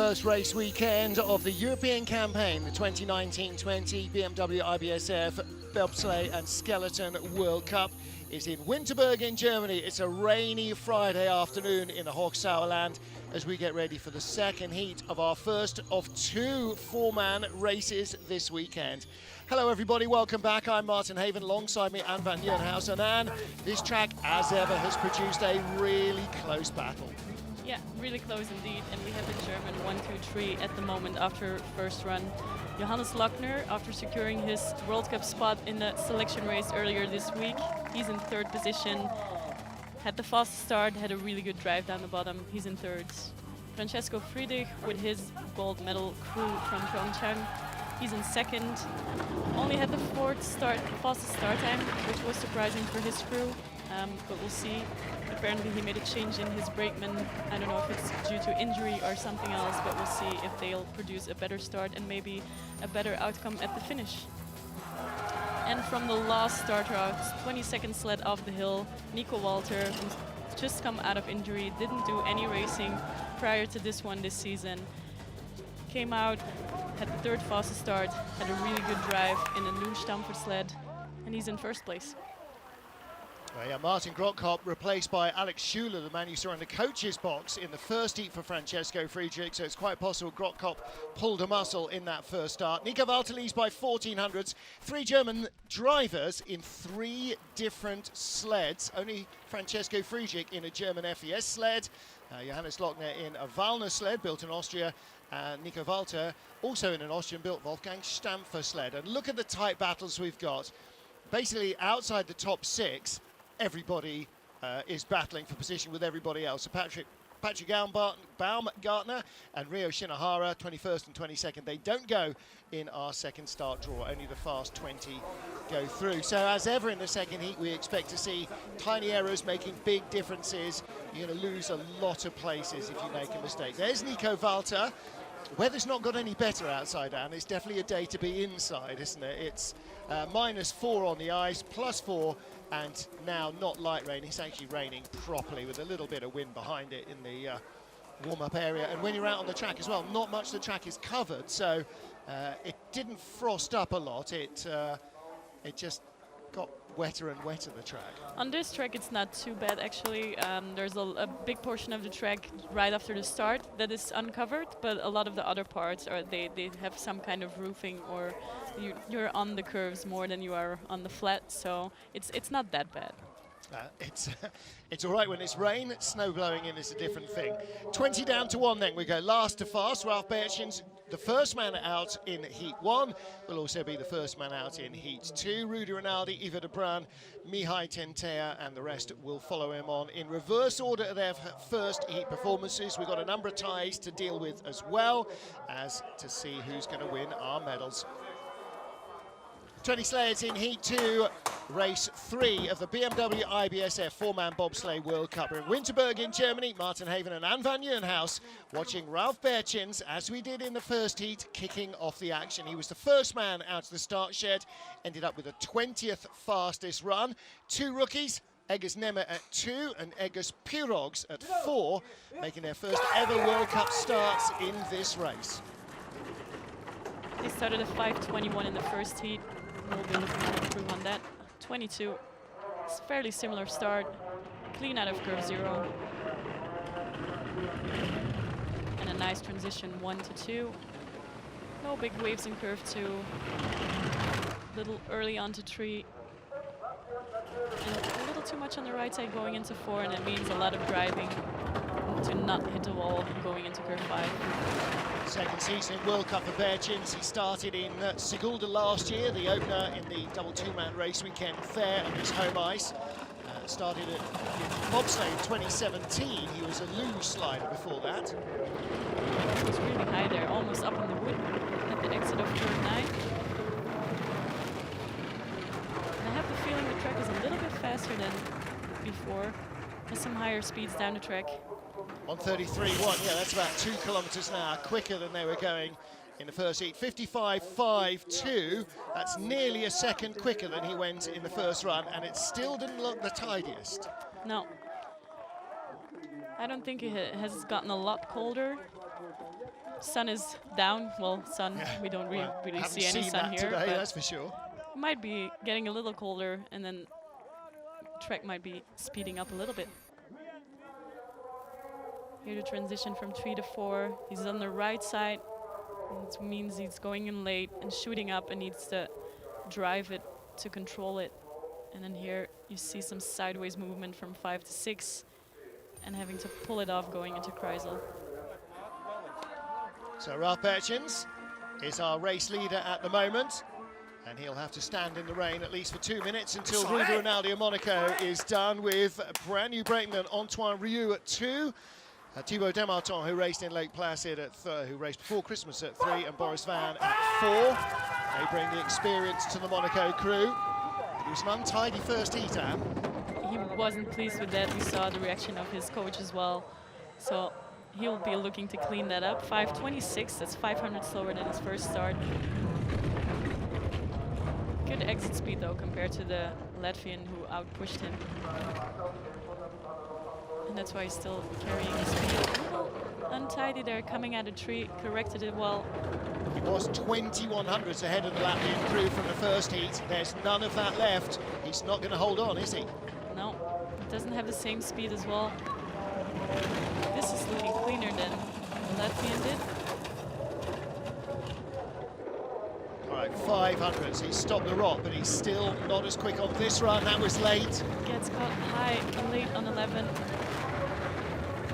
first race weekend of the European campaign, the 2019-20 BMW IBSF Bobsleigh and Skeleton World Cup is in Winterberg in Germany. It's a rainy Friday afternoon in the Hochsauerland as we get ready for the second heat of our first of two four-man races this weekend. Hello everybody, welcome back. I'm Martin Haven, alongside me Anne van Nieuwenhuizen. And Anne, this track, as ever, has produced a really close battle. Yeah, really close indeed, and we have a German 1-2-3 at the moment after first run. Johannes Lochner, after securing his World Cup spot in the selection race earlier this week, he's in third position. Had the fastest start, had a really good drive down the bottom, he's in third. Francesco Friedrich with his gold medal crew from Pyeongchang, he's in second. Only had the fastest start time, which was surprising for his crew, but we'll see. Apparently he made a change in his brakeman. I don't know if it's due to injury or something else, but we'll see if they'll produce a better start and maybe a better outcome at the finish. And from the last starter out, 22nd sled off the hill, Nico Walter, who's just come out of injury, didn't do any racing prior to this one this season. Came out, had the third fastest start, had a really good drive in a new Stamford sled, and he's in first place. Well, yeah, Martin Grotkopp replaced by Alex Schuler, the man you saw in the coach's box in the first heat for Francesco Friedrich, so it's quite possible Grotkopp pulled a muscle in that first start. Nico Walter leads by 1400s. Three German drivers in three different sleds. Only Francesco Friedrich in a German FES sled, Johannes Lochner in a Wallner sled built in Austria, and Nico Walter also in an Austrian-built Wolfgang Stampfer sled. And look at the tight battles we've got. Basically, outside the top six, everybody is battling for position with everybody else. So Patrick Baumgartner and Ryo Shinohara, 21st and 22nd, they don't go in our second start draw. Only the fast 20 go through. So as ever in the second heat, we expect to see tiny errors making big differences. You're going to lose a lot of places if you make a mistake. There's Nico Walter. Weather's not got any better outside, Anne. It's definitely a day to be inside, isn't it? It's -4 on the ice, +4, and now not light rain. It's actually raining properly with a little bit of wind behind it in the warm-up area. And when you're out on the track as well, not much of the track is covered, so it didn't frost up a lot. It just got wetter and wetter, the track. On this track it's not too bad actually. There's a big portion of the track right after the start that is uncovered, but a lot of the other parts are they have some kind of roofing, or you're on the curves more than you are on the flat, so it's not that bad. It's all right when it's rain. Snow blowing in is a different thing. 20 down to 1 then. We go last to fast. Ralf Bertjens, the first man out in Heat 1, will also be the first man out in Heat 2. Rudy Rinaldi, Ivo de Bruin, Mihai Tentea, and the rest will follow him on in reverse order of their first Heat performances. We've got a number of ties to deal with as well as to see who's going to win our medals. 20 sleds in Heat 2, race 3 of the BMW IBSF four-man bobsleigh World Cup. We're in Winterberg in Germany. Martin Haven and Anne van Nieuwenhuizen watching Ralf Bertjens, as we did in the first heat, kicking off the action. He was the first man out of the start shed, ended up with a 20th fastest run. Two rookies, Eggers Nemeth at 2 and Eggers Pirogs at 4, making their first ever World Cup starts in this race. They started at 5:21 in the first heat. We'll be looking to improve on that. 22, it's a fairly similar start, clean out of curve 0. And a nice transition 1 to 2. No big waves in curve 2. Little early onto 3. And a little too much on the right side going into 4, and it means a lot of driving to not hit the wall going into curve 5. Second season in World Cup for Bertjens. He started in Sigulda last year, the opener in the double two-man race weekend there on his home ice. Started at Bobsleigh in 2017. He was a luge slider before that. He was really high there, almost up in the wood at the exit of turn 9. And I have the feeling the track is a little bit faster than before. There's some higher speeds down the track. 1:33.1, yeah, that's about 2 kilometers an hour quicker than they were going in the first heat. 55.52, that's nearly a second quicker than he went in the first run, and it still didn't look the tidiest. No. I don't think it has gotten a lot colder. sun is down. Well, sun, we don't really haven't see any seen sun that here. today, But that's for sure. might be getting a little colder, and then track might be speeding up a little bit. Here the transition from 3 to 4. He's on the right side. It means he's going in late and shooting up and needs to drive it to control it. And then here you see some sideways movement from 5 to 6 and having to pull it off going into Kreisel. So Ralph Bertjens is our race leader at the moment, and he'll have to stand in the rain at least for 2 minutes until Rudy Rinaldi of Monaco is done with a brand new brakeman Antoine Rieu at 2. Thibaut Demarton, who raced in Lake Placid at who raced before Christmas at 3, and Boris Van at 4. They bring the experience to the Monaco crew. It was an untidy first heat, Anne. He wasn't pleased with that. We saw the reaction of his coach as well. So he'll be looking to clean that up. 5:26, that's 500 slower than his first start. Good exit speed though compared to the Latvian who outpushed him. And that's why he's still carrying his speed. A little untidy there, coming out of tree, corrected it well. He was 21 hundredths ahead of the Latvian crew from the first heat. There's none of that left. He's not going to hold on, is he? No, doesn't have the same speed as well. This is looking cleaner than the Latvian did. All right, 500s. He's stopped the rot, but he's still not as quick on this run. That was late. Gets caught high and late on 11,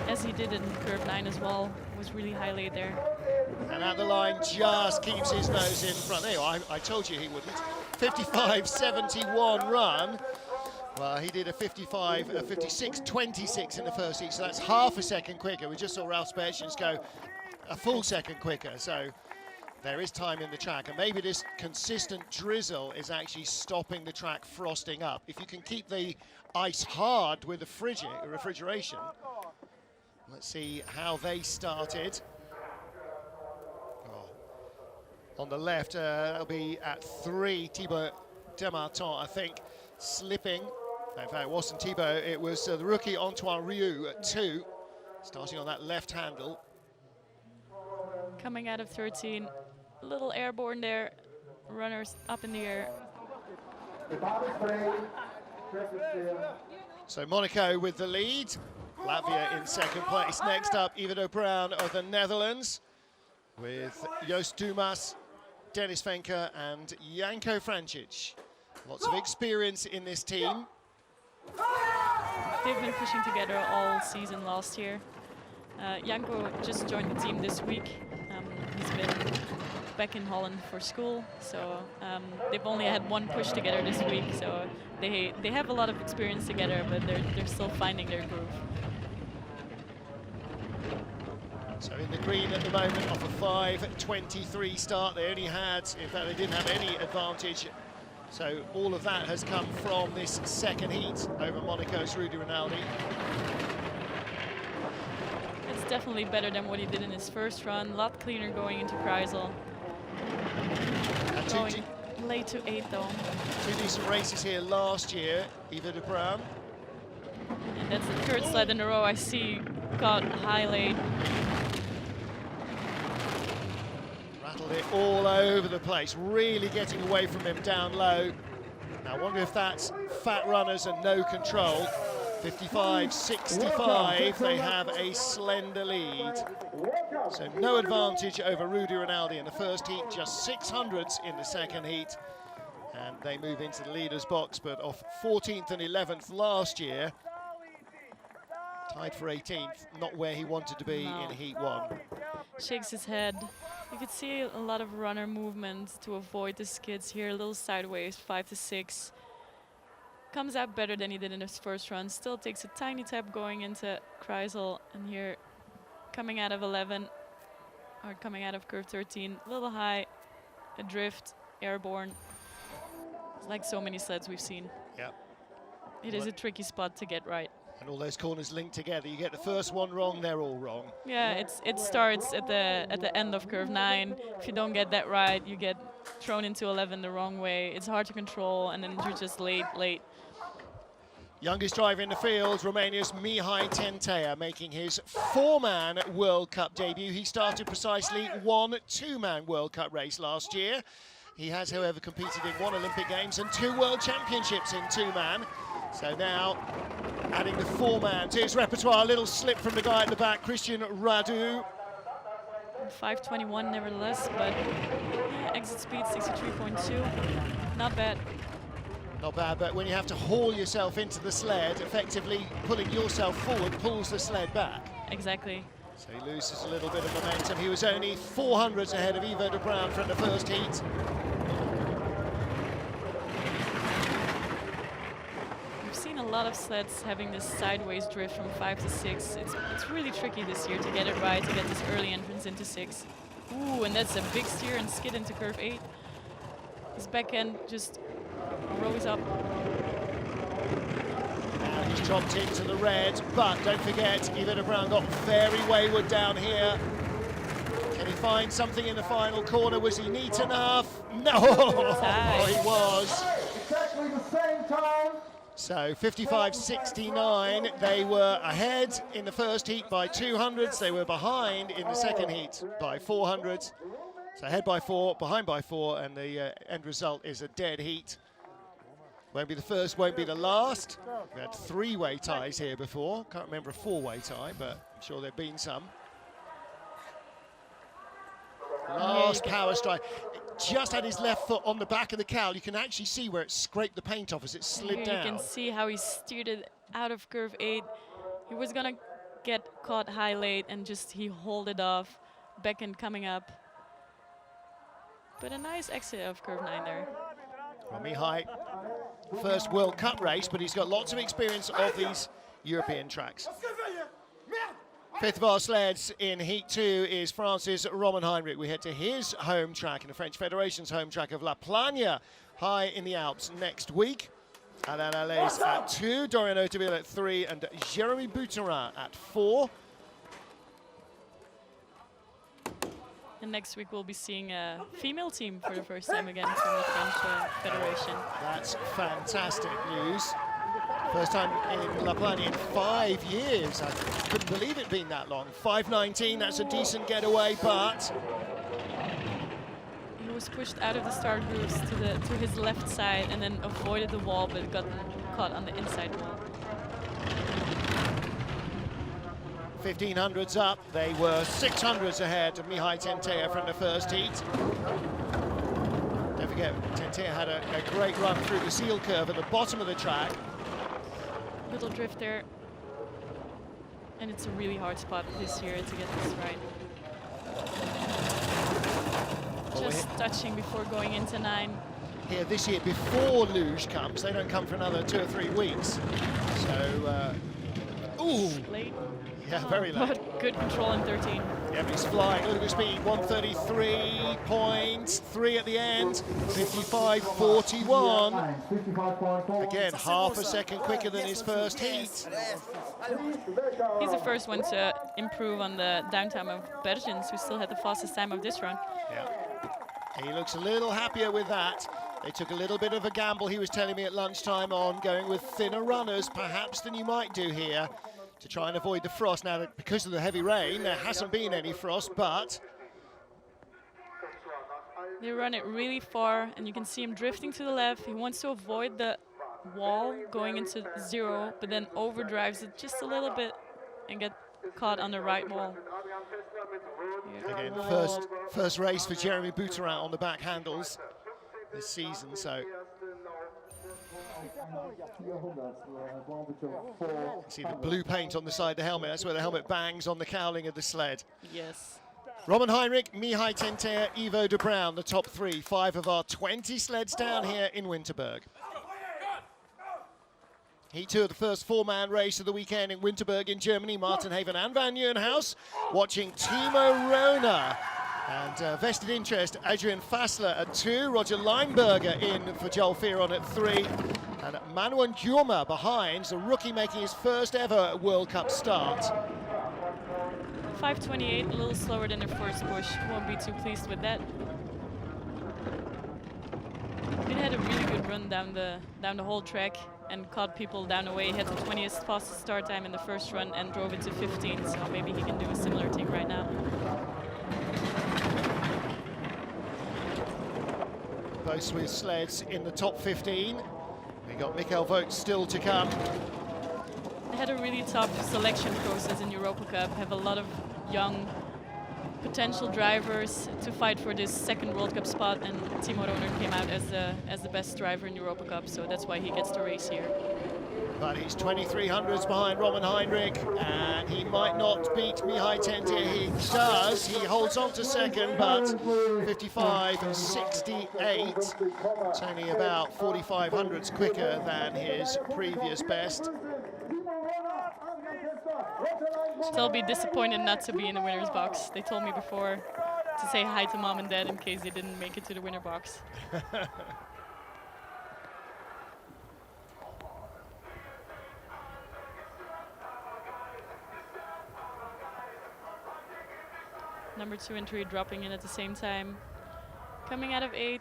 as he did in curve 9 as well. Was really high late there. And at the line, just keeps his nose in front. There you are. I told you he wouldn't. 55.71 run. Well, he did a 56.26 in the first heat, so that's half a second quicker. We just saw Ralph Bertjens go a full second quicker, so there is time in the track, and maybe this consistent drizzle is actually stopping the track frosting up. If you can keep the ice hard with the refrigeration. Let's see how they started. On the left, that'll be at 3, Thibaut Demarton, I think, slipping. In fact, it wasn't Thibaut, it was the rookie Antoine Rieu at 2, starting on that left handle. Coming out of 13, a little airborne there, runners up in the air. So Monaco with the lead, Latvia in second place. Next up, Ivido Brown of the Netherlands, with Joost Dumas, Dennis Venker and Janko Francic. Lots of experience in this team. They've been pushing together all season last year. Janko just joined the team this week. He's been back in Holland for school, so they've only had one push together this week. So they have a lot of experience together, but they're still finding their groove. So in the green at the moment off a 5:23 start. They only had, in fact, they didn't have any advantage. So all of that has come from this second heat over Monaco's Rudy Rinaldi. It's definitely better than what he did in his first run. A lot cleaner going into Kreisel. Going late to 8 though. 2 decent races here last year, Ivido Brown. And that's the third sled in a row I see got high late. Rattled it all over the place, really getting away from him down low. Now I wonder if that's fat runners and no control. 55.65, they have a slender lead. So no advantage over Rudy Rinaldi in the first heat, just 600ths in the second heat. And they move into the leader's box, but off 14th and 11th last year. Tied for 18th, not where he wanted to be in Heat 1. Shakes his head. You could see a lot of runner movement to avoid the skids here, a little sideways, 5 to 6. Comes out better than he did in his first run. Still takes a tiny tap going into Kreisel, and here coming out of 11, or coming out of curve 13, a little high, adrift, airborne. It's like so many sleds we've seen. Yep. It is a tricky spot to get right. And all those corners linked together. You get the first one wrong, they're all wrong. Yeah, it starts at the end of curve 9. If you don't get that right, you get thrown into 11 the wrong way. It's hard to control, and then you're just late. Youngest driver in the field, Romania's Mihai Tentea, making his 4-man World Cup debut. He started precisely one 2-man World Cup race last year. He has, however, competed in 1 Olympic Games and 2 World Championships in 2-man. So now, adding the 4-man to his repertoire. A little slip from the guy at the back, Christian Radu. 5:21 nevertheless, but yeah, exit speed 63.2. Not bad. Not bad, but when you have to haul yourself into the sled, effectively pulling yourself forward pulls the sled back. Exactly. So he loses a little bit of momentum. He was only 400s ahead of Ivo de Bruin from the first heat. We've seen a lot of sleds having this sideways drift from 5 to 6. It's really tricky this year to get it right, to get this early entrance into 6. Ooh, and that's a big steer and skid into curve 8. His back end just rose up. And he's dropped into the red, but don't forget, Ivo de Bruin got very wayward down here. Can he find something in the final corner? Was he neat enough? No! Oh, he was. Exactly the same time. So 55.69, they were ahead in the first heat by 200s. They were behind in the second heat by 400s. So ahead by 4, behind by 4, and the end result is a dead heat. Won't be the first, won't be the last. We had 3-way ties here before. Can't remember a 4-way tie, but I'm sure there've been some. Last power strike. Just had his left foot on the back of the cowl. You can actually see where it scraped the paint off as it slid down. You can see how he steered it out of curve 8. He was gonna get caught high late and just he hauled it off. Back end coming up. But a nice exit of curve 9 there. Well, Mihai, first World Cup race, but he's got lots of experience of these European tracks. 5th of our sleds in Heat 2 is France's Roman Heinrich. We head to his home track in the French Federation's home track of La Plagne, high in the Alps next week. Alain Allais at 2, Dorian Ottaville at 3, and Jérémy Bouterin at 4. And next week we'll be seeing a female team for the first time again from the French Federation. That's fantastic news. First time in La Plagne in 5 years. I couldn't believe it being that long. 5:19, that's a decent getaway, but he was pushed out of the start grooves to his left side and then avoided the wall, but got caught on the inside wall. 1500s up. They were 600s ahead of Mihai Tentea from the first heat. Don't forget, Tentea had a great run through the seal curve at the bottom of the track. Little drift there. And it's a really hard spot this year to get this right. Just touching before going into 9. Here this year, before luge comes, they don't come for another 2 or 3 weeks. So, ooh. Late. Yeah, very late. But good control in 13. Yeah, but he's flying. Look at the speed, 133.3 at the end, 55.41. Again, half a second quicker than his first heat. He's the first one to improve on the downtime of Bergens, who still had the fastest time of this run. Yeah, he looks a little happier with that. They took a little bit of a gamble, he was telling me at lunchtime, on going with thinner runners, perhaps than you might do here, to try and avoid the frost. Now, that because of the heavy rain, there hasn't been any frost, but they run it really far, and you can see him drifting to the left. He wants to avoid the wall going into 0, but then overdrives it just a little bit and get caught on the right wall. Again, first race for Jérémy Bouterin on the back handles this season, so see the blue paint on the side of the helmet. That's where the helmet bangs on the cowling of the sled. Yes. Roman Heinrich, Mihai Tentea, Ivo de Bruin, the top 3. 5 of our 20 sleds down here in Winterberg. Heat 2 of the first 4-man race of the weekend in Winterberg in Germany. Martin Haven and Van Nieuwenhuis watching Timo Rona. And vested interest, Adrian Fassler at 2, Roger Leinberger in for Joel Fearon at 3, and Manuel Djurma behind, the rookie making his first ever World Cup start. 5:28, a little slower than their first push. Won't be too pleased with that. He had a really good run down the whole track. and caught people down the way. He had the 20th fastest start time in the first run and drove it to 15, so maybe he can do a similar thing right now. Both with sleds in the top 15. We got Mikkel Vogt still to come. They had a really tough selection process in Europa Cup, have a lot of young potential drivers to fight for this second World Cup spot, and Timo Roner came out as the best driver in Europa Cup, so that's why he gets to race here. But he's 2300s behind Roman Heinrich, and he might not beat Mihai Tentia. He does. He holds on to second, but 55.68. It's only about 4500s quicker than his previous best. They'll be disappointed not to be in the winner's box. They told me before to say hi to mom and dad in case they didn't make it to the winner box. Number 2 and 3 dropping in at the same time. Coming out of 8,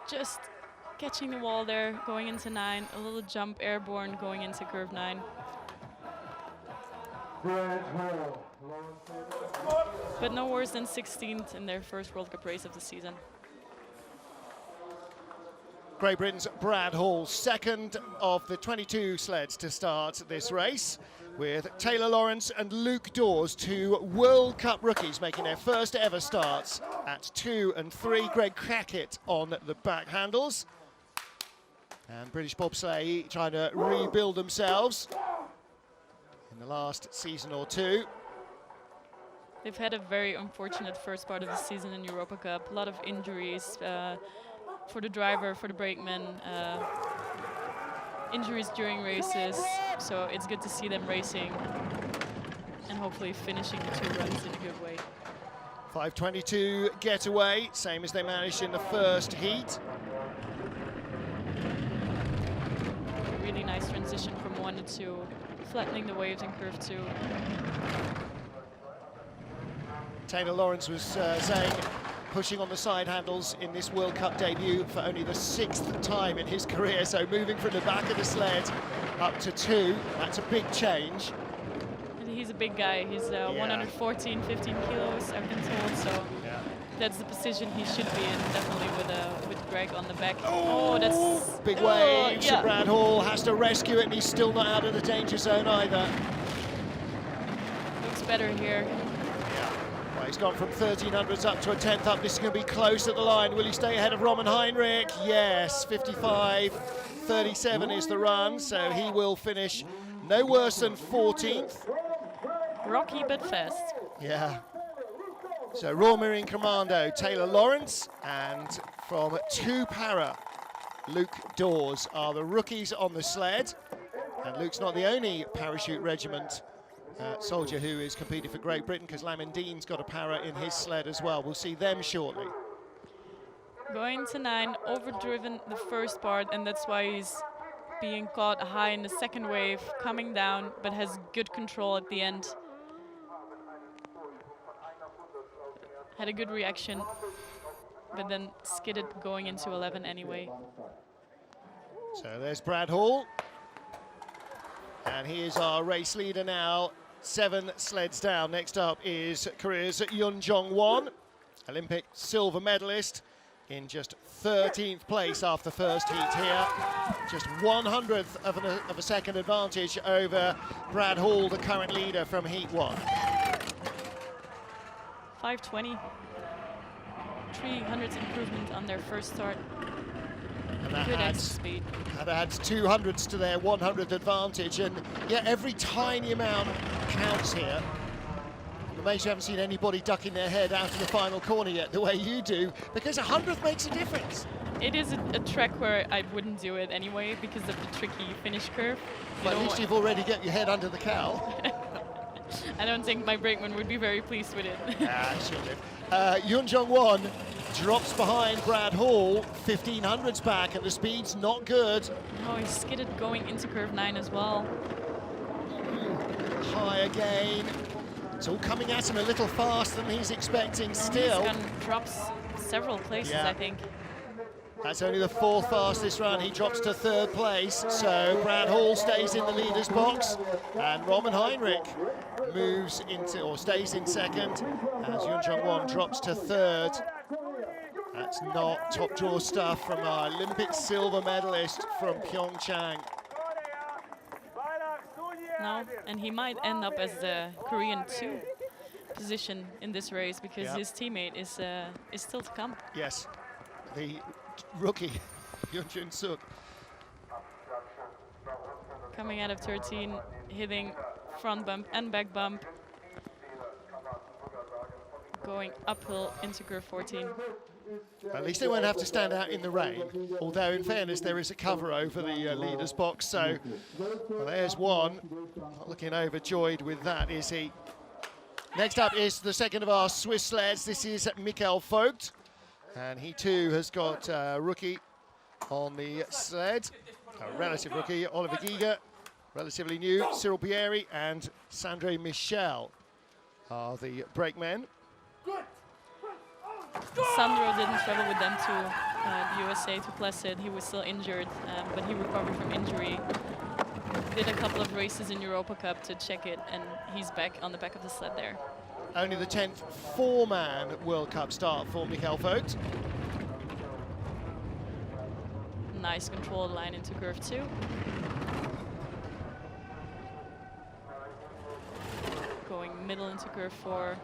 just catching the wall there, going into 9, a little jump airborne going into curve 9. But no worse than 16th in their first World Cup race of the season. Great Britain's Brad Hall, second of the 22 sleds to start this race, with Taylor Lawrence and Luke Dawes, 2 World Cup rookies making their first ever starts at 2 and 3. Greg Crackett on the back handles. And British Bobsleigh trying to rebuild themselves in the last season or two. They've had a very unfortunate first part of the season in Europa Cup. A lot of injuries for the driver, for the brakeman, injuries during races. So it's good to see them racing and hopefully finishing the 2 runs in a good way. 5:22 getaway, same as they managed in the first heat. Really nice transition from 1 to 2, flattening the waves in curve 2. Taylor Lawrence was saying, pushing on the side handles in this World Cup debut for only the 6th time in his career, so moving from the back of the sled up to 2, that's a big change. And he's a big guy, he's 114, 15 kilos, I've been told, so that's the position he should be in, definitely with Greg on the back. Oh, that's big waves. Yeah. Brad Hall has to rescue it, and he's still not out of the danger zone either. Looks better here. Well, he's gone from 1300s up to a 10th up. This is going to be close at the line. Will he stay ahead of Roman Heinrich? Yes, 55.37 is the run, so he will finish no worse than 14th. Rocky but fast. Yeah. So Raw Marine Commando, Taylor Lawrence, and from 2 Para, Luke Dawes are the rookies on the sled. And Luke's not the only parachute regiment soldier who is competing for Great Britain, because Lamin Dean's got a para in his sled as well. We'll see them shortly. Going to 9, overdriven the first part, and that's why he's being caught high in the second wave, coming down, but has good control at the end. Had a good reaction, but then skidded going into 11 anyway. So there's Brad Hall. And he is our race leader now, 7 sleds down. Next up is Korea's Yoon Jong-won, Olympic silver medalist, in just 13th place after first heat here. Just 1/100th of a second advantage over Brad Hall, the current leader from heat 1. 5:20. 300s improvement on their first start. And that Good adds speed. That adds 200ths to their 100th advantage, and yeah, every tiny amount counts here. I'm amazed you haven't seen anybody ducking their head out of the final corner yet, the way you do, because 100th makes a difference. It is a track where I wouldn't do it anyway because of the tricky finish curve. But at least you've already got your head under the cowl. I don't think my brakeman would be very pleased with it. Ah, sure did. Yoon Jong-won drops behind Brad Hall, 1500s back, and the speed's not good. Oh, he skidded going into curve 9 as well. High again. It's all coming at him a little faster than he's expecting still. He's gone drops several places, Yeah. I think. That's only the 4th fastest run. He drops to 3rd place. So Brad Hall stays in the leader's box, and Roman Heinrich moves into, or stays in 2nd, as Yun Jung Won drops to 3rd. That's not top draw stuff from our Olympic silver medalist from Pyeongchang. No, and he might end up as the Korean 2 position in this race because his teammate is still to come. Yes, the rookie, Yun Jun Suk. Coming out of 13, hitting front bump and back bump. Going uphill into curve 14. At least they won't have to stand out in the rain, although in fairness there is a cover over the leader's box, so well, there's one. Not looking overjoyed with that, is he? Next up is the second of our Swiss sleds. This is Michael Vogt, and he too has got a rookie on the sled, a relative rookie, Oliver Giger, relatively new, Cyril Pieri and Sandre Michel are the brakemen. Sandro didn't travel with them to the USA, to Placid. He was still injured, but he recovered from injury. Did a couple of races in Europa Cup to check it, and he's back on the back of the sled there. Only the 10th 4-man World Cup start for Michael Vogt. Nice controlled line into curve 2. Going middle into curve 4.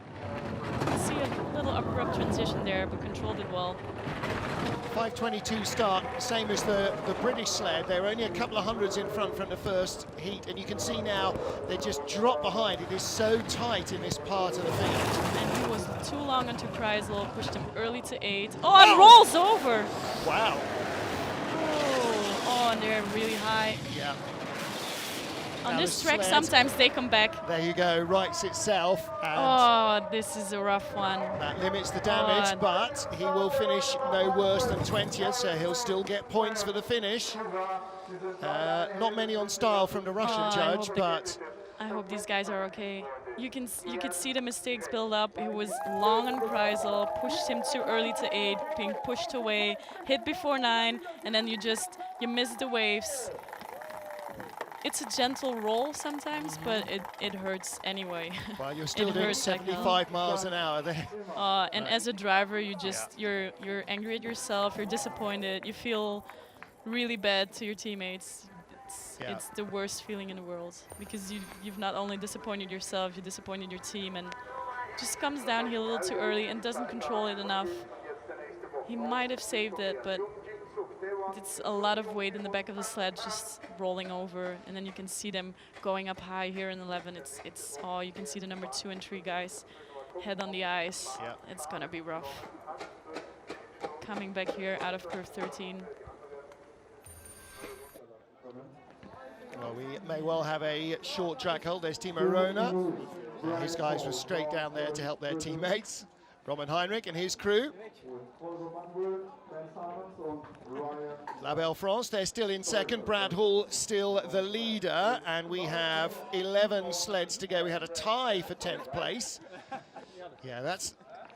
See a little abrupt transition there, but controlled it well. 5:22 start, same as the British sled. They're only a couple of hundreds in front from the first heat, and you can see now they just drop behind. It is so tight in this part of the field. And he was too long onto Kreisel, pushed him early to 8. Oh, and rolls over! Wow. Oh, and they're really high. Yeah. On Now this the track, sled, sometimes they come back. there you go, rights itself, and Oh, this is a rough one. that limits the damage, Oh, but he will finish no worse than 20th, so he'll still get points for the finish. Not many on style from the Russian judge, but I hope these guys are okay. You could see the mistakes build up. He was long on Kreisel, pushed him too early to 8, being pushed away, hit before 9, and then you miss the waves. It's a gentle roll sometimes, but it hurts anyway. well, you're still doing 75 miles an hour there. And as a driver, you're angry at yourself. You're disappointed. You feel really bad to your teammates. It's the worst feeling in the world because you've not only disappointed yourself, you disappointed your team, and just comes down here a little too early and doesn't control it enough. He might have saved it, but it's a lot of weight in the back of the sled just rolling over, and then you can see them going up high here in 11. It's you can see the number 2 and 3 guys head on the ice. Yeah. It's gonna be rough. Coming back here out of curve 13. Well, we may well have a short track hold. There's Timo Rona. His guys were straight down there to help their teammates. Roman Heinrich and his crew. La Belle France, they're still in 2nd. Brad Hall still the leader, and we have 11 sleds to go. We had a tie for 10th place. Yeah,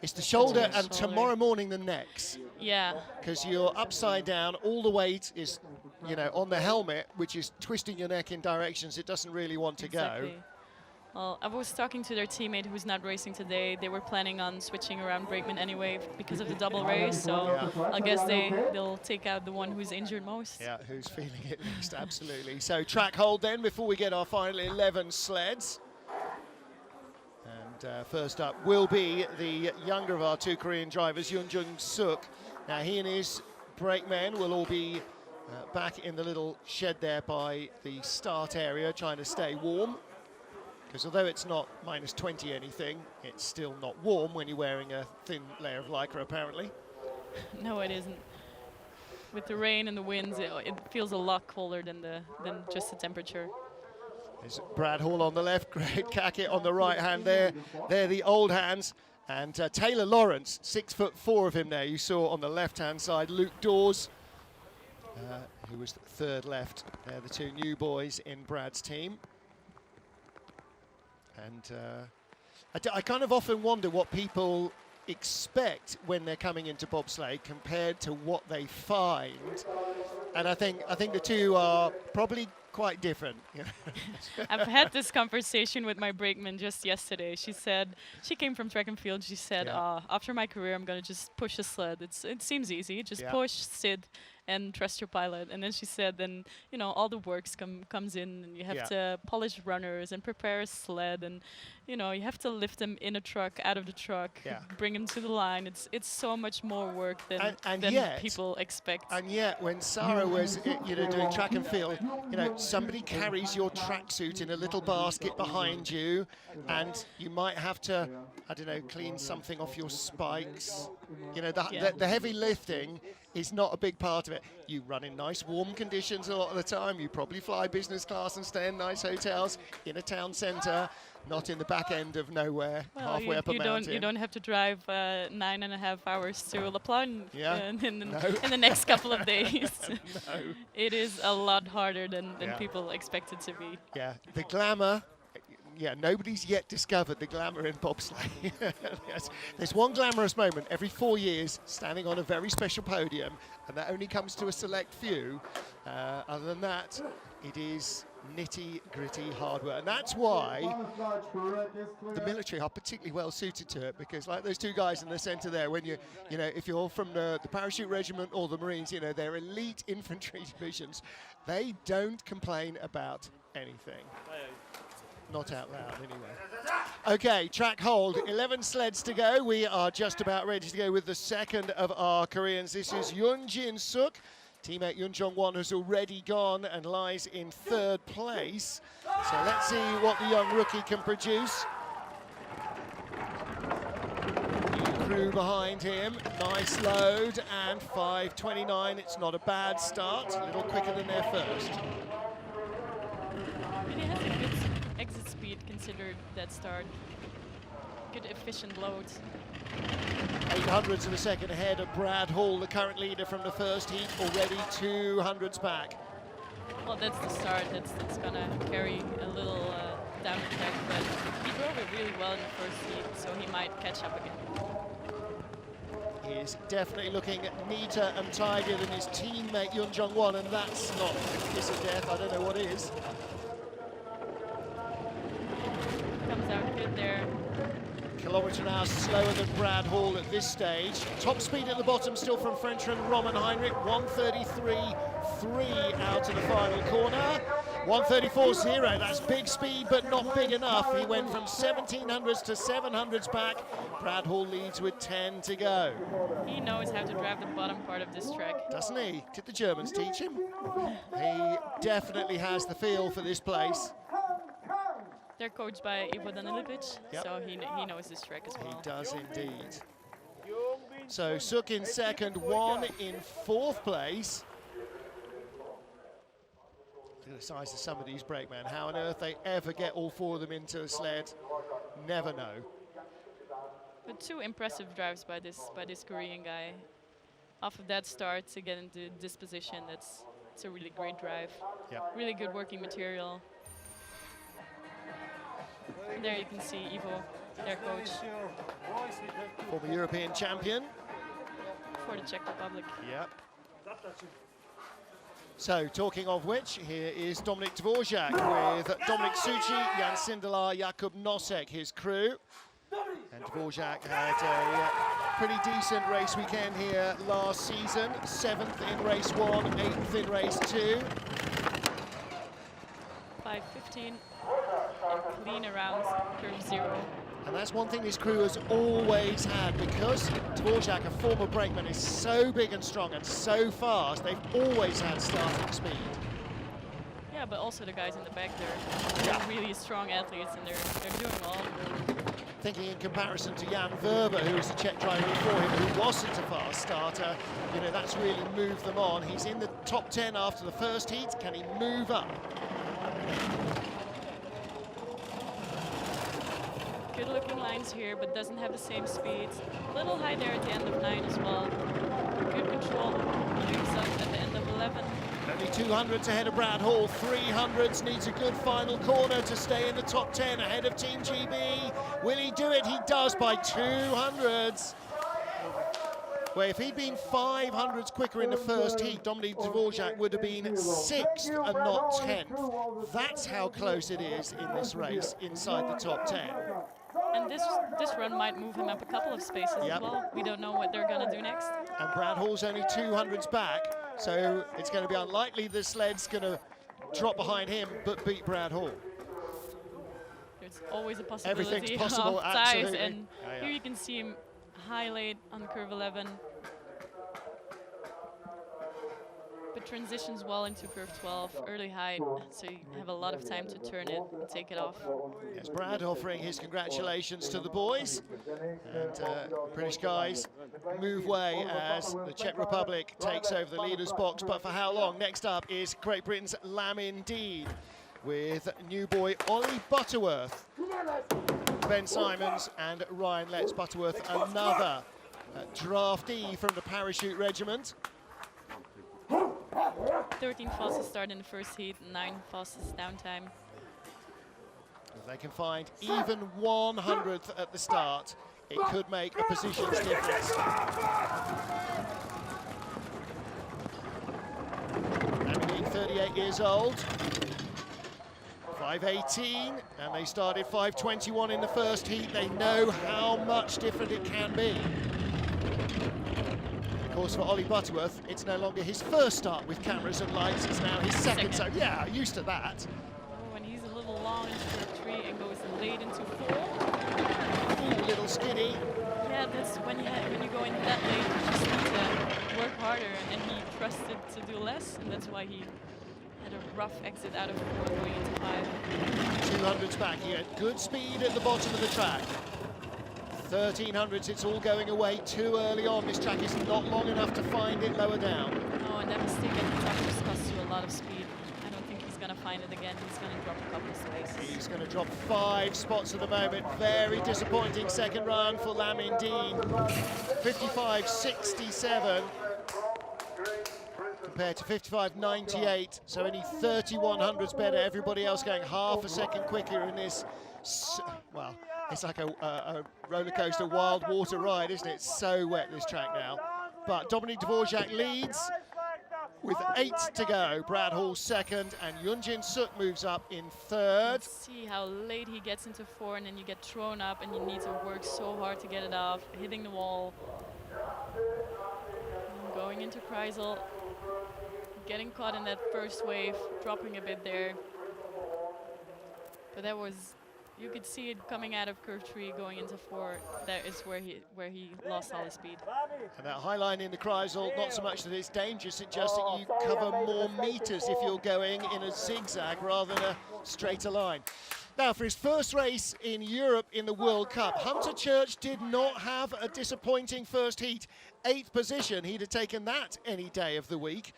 it's the shoulder, and tomorrow morning the necks. Yeah. Because you're upside down, all the weight is, on the helmet, which is twisting your neck in directions it doesn't really want to go. Well, I was talking to their teammate who's not racing today. They were planning on switching around brakeman anyway because of the double race, so I guess they'll take out the one who's injured most. Yeah, who's feeling it least, absolutely. So track hold then before we get our final 11 sleds. And first up will be the younger of our 2 Korean drivers, Yun Jung Suk. Now he and his brakemen will all be back in the little shed there by the start area trying to stay warm. Because although it's not minus 20 anything, it's still not warm when you're wearing a thin layer of lycra, apparently. No, it isn't. With the rain and the winds, it feels a lot colder than just the temperature. There's Brad Hall on the left, Greg Cackett on the right hand there. They're the old hands. And Taylor Lawrence, 6'4" of him there. You saw on the left-hand side, Luke Dawes, who was 3rd left. They're the 2 new boys in Brad's team. And I kind of often wonder what people expect when they're coming into bobsleigh compared to what they find. And I think the two are probably quite different. I've had this conversation with my brakeman just yesterday. She said, she came from track and field, she said, after my career I'm going to just push the sled. It seems easy, just push, sit, and trust your pilot. And then she said, then all the works comes in, and you have to polish runners and prepare a sled, and you have to lift them in a truck, out of the truck, bring them to the line. It's so much more work than yet, people expect. And yet, when Sarah was doing track and field, somebody carries your tracksuit in a little basket behind you, and you might have to, I don't know, clean something off your spikes. The heavy lifting is not a big part of it. You run in nice warm conditions a lot of the time. You probably fly business class and stay in nice hotels in a town centre, not in the back end of nowhere, halfway up a mountain. You don't have to drive 9.5 hours to La Plagne in the next couple of days. No. It is a lot harder than people expect it to be. Yeah, the glamour. Yeah, nobody's yet discovered the glamour in bobsleigh. There's one glamorous moment every 4 years, standing on a very special podium, and that only comes to a select few. Other than that, it is nitty-gritty hard work, and that's why the military are particularly well suited to it, because like those two guys in the centre there, when if you're from the parachute regiment or the Marines, they're elite infantry divisions, they don't complain about anything. Not out loud, anyway. Okay, track hold, 11 sleds to go. We are just about ready to go with the second of our Koreans. This is Yoon Jin Suk. Teammate Yoon Jong-won has already gone and lies in third place. So let's see what the young rookie can produce. New crew behind him, nice load, and 5:29. It's not a bad start, a little quicker than their first. Really has a good exit speed considered that start. Good efficient loads. 800ths of a second ahead of Brad Hall, the current leader from the first heat, already 200ths back. Well, that's the start. That's gonna carry a little down the track, but he drove it really well in the first heat, so he might catch up again. He is definitely looking neater and tidier than his teammate Yoon Jong-won, and that's not a kiss of death. I don't know what is. Comes out good there. Kilometre an hour slower than Brad Hall at this stage. Top speed at the bottom still from Frenchman Roman Heinrich, 1:33.3 out to the final corner. 1:34.0, that's big speed but not big enough. He went from 1700s to 700s back. Brad Hall leads with 10 to go. He knows how to drive the bottom part of this track. Doesn't he? Did the Germans teach him? He definitely has the feel for this place. They're coached by Ivo Danilipic, so he knows this track as well. He does indeed. So Suk in second, Won in fourth place. Look at the size of some of these brakemen. How on earth they ever get all four of them into a sled, never know. But two impressive drives by this Korean guy. Off of that start to get into this position, it's a really great drive. Yep. Really good working material. And there you can see Ivo, their coach. Former European champion. For the Czech Republic. Yep. So, talking of which, here is Dominik Dvorak with Dominik Suchy, Jan Sindelar, Jakub Nosek, his crew. And Dvorak had a pretty decent race weekend here last season. 7th in race 1, 8th in race 2. 5:15 and clean around curve 0. And that's one thing this crew has always had, because Dvorak, a former brakeman, is so big and strong and so fast, they've always had starting speed. Yeah, but also the guys in the back there, they're really strong athletes, and they're doing well. Thinking in comparison to Jan Verber, who was the Czech driver before him, who wasn't a fast starter, that's really moved them on. He's in the top 10 after the first heat. Can he move up? Good looking lines here, but doesn't have the same speed. A little high there at the end of 9 as well. Good control. Moves up at the end of 11. Only 200s ahead of Brad Hall. 300s needs a good final corner to stay in the top 10 ahead of Team GB. Will he do it? He does by 200s. Well, if he'd been 500s quicker in the first heat, Dominic Dvorak would have been 6th and not 10th. That's how close it is in this race inside the top 10. And this run might move him up a couple of spaces as well. We don't know what they're going to do next. And Brad Hall's only 200s back, so it's going to be unlikely the sled's going to drop behind him but beat Brad Hall. There's always a possibility Everything's possible, of ties, absolutely. and here you can see him high late on curve 11, but transitions well into curve 12, early high, so you have a lot of time to turn it and take it off. Yes, Brad offering his congratulations to the boys, and British guys move way as the Czech Republic takes over the leader's box, but for how long? Next up is Great Britain's Lamin Dean with new boy Ollie Butterworth. Ben Simons and Ryan Letts. Butterworth, another draftee from the parachute regiment. 13 fastest start in the first heat, 9 fastest downtime. If they can find even 100th at the start, it could make a positions difference. Lamin, 38 years old. 5:18, and they started 5:21 in the first heat. They know how much different it can be. Of course, for Ollie Butterworth, it's no longer his first start with cameras and lights, it's now his second. So yeah, used to that. Oh, and he's a little long into curve 3 and goes late into 4. Ooh, little skinny. Yeah, that's when you go in that late, you just need to work harder, and he trusted to do less, and that's why he had a rough exit out of 4 going into 5. 200s back here, good speed at the bottom of the track. 1300s, it's all going away too early on. This track is not long enough to find it lower down. Oh, and that mistake at the top just costs you a lot of speed. I don't think he's going to find it again. He's going to drop a couple of spaces. He's going to drop 5 spots at the moment. Very disappointing second run for Lamin Dean. 55.67 compared to 55.98, so only 3100s better. Everybody else going half a second quicker in this, well, it's like a roller coaster wild water ride, isn't it? It's so wet, this track now. But Dominic Dvorak leads with 8 to go. Brad Hall second, and Yunjin Suk moves up in third. See how late he gets into 4, and then you get thrown up, and you need to work so hard to get it off, hitting the wall. And going into Kreisel, getting caught in that first wave, dropping a bit there. But that was, you could see it coming out of curve 3, going into 4. That is where he lost all his speed. And that high line in the Kreisel, not so much that it's dangerous, it's just that you cover more meters if you're going in a zigzag rather than a straighter line. Now, for his first race in Europe in the World Cup, Hunter Church did not have a disappointing first heat. 8th position, he'd have taken that any day of the week.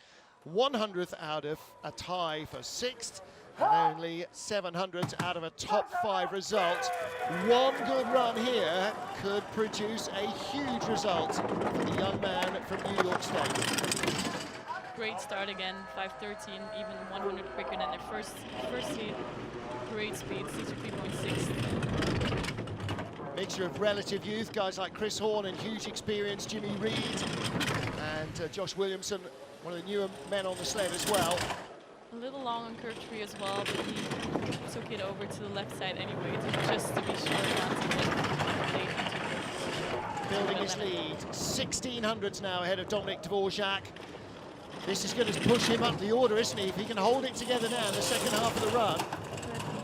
100th out of a tie for 6th, and only 700ths out of a top 5 result. One good run here could produce a huge result for the young man from New York State. Great start again, 5:13, even 100 quicker than their first heat. Great speed, 63.6. Mixture of relative youth, guys like Chris Horn and huge experience, Jimmy Reed, and Josh Williamson, one of the newer men on the sled as well. A little long on curve 3 as well, but he took it over to the left side anyway, just to be sure not to get late into curve 4. Building his lead, 1600s now ahead of Dominic Dvorak. This is going to push him up the order, isn't he? If he can hold it together now in the second half of the run. But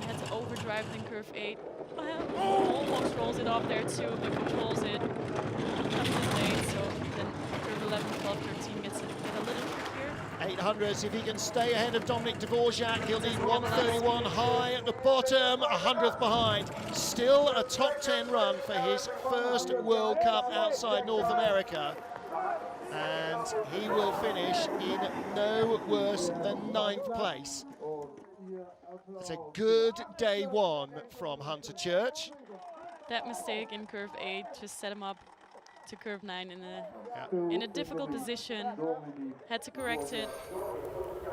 he had to overdrive it in curve 8. Almost rolls it off there too, but controls it. Comes in late, so then curve 11, 12, 13 gets a little trickier. 800s, if he can stay ahead of Dominic Dvorak, he'll need 131 high at the bottom, 100th behind. Still a top 10 run for his first World Cup outside North America. And he will finish in no worse than 9th place. It's a good day 1 from Hunter Church. That mistake in curve 8 just set him up to curve 9 in a difficult position. Had to correct it.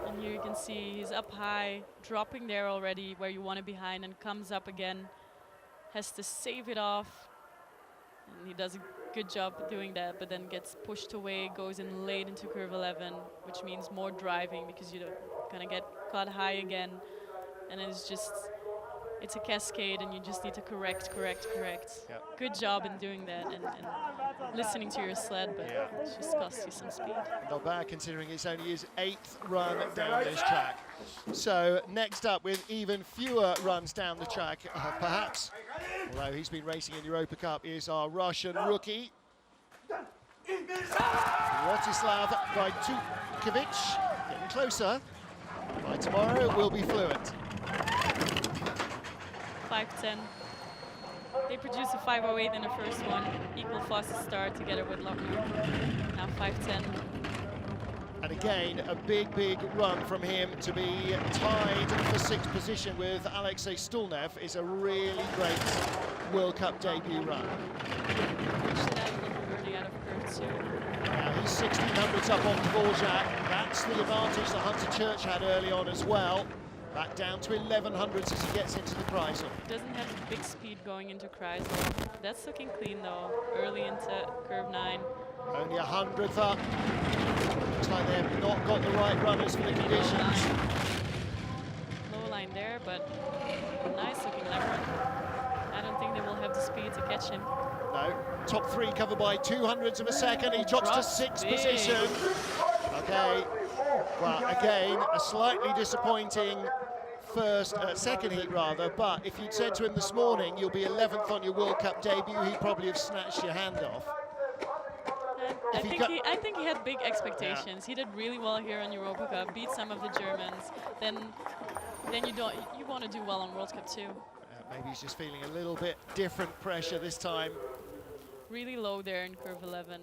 And here you can see he's up high, dropping there already where you want to be behind, and comes up again. Has to save it off. And he does a good job doing that, but then gets pushed away, goes in late into curve 11, which means more driving because you're gonna get caught high again. And it's a cascade, and you just need to correct. Yep. Good job in doing that and listening to your sled, but it just costs you some speed. Not bad considering it's only his 8th run down this track. So next up, with even fewer runs down the track, perhaps, although he's been racing in Europa Cup, is our Russian rookie, Rostislav Viesturs, getting closer. By tomorrow, it will be fluent. 5:10. They produced a 5:08 in the first one, equal fastest start together with Lochner. Now 5:10. And again, a big run from him to be tied for 6th position with Alexei Stulnev is a really great World Cup debut run. Should have a little early out of curve 2. Now he's 1600s up on Dvorak. That's the advantage that Hunter Church had early on as well. Back down to 1100s as he gets into the Kreisel. Doesn't have big speed going into Kreisel. That's looking clean though, early into curve 9. Only 100th up. Looks like they've not got the right runners for the conditions. Low line there, but nice looking lever. I don't think they will have the speed to catch him. No, top 3 covered by 200ths of a second. He drops to 6th position. Okay, well again, a slightly disappointing second heat rather, but if you'd said to him this morning you'll be 11th on your World Cup debut, he'd probably have snatched your hand off. I think he had big expectations. He did really well here on Europa Cup, beat some of the Germans. Then you want to do well on World Cup too. Maybe he's just feeling a little bit different pressure this time. Really low there in curve 11.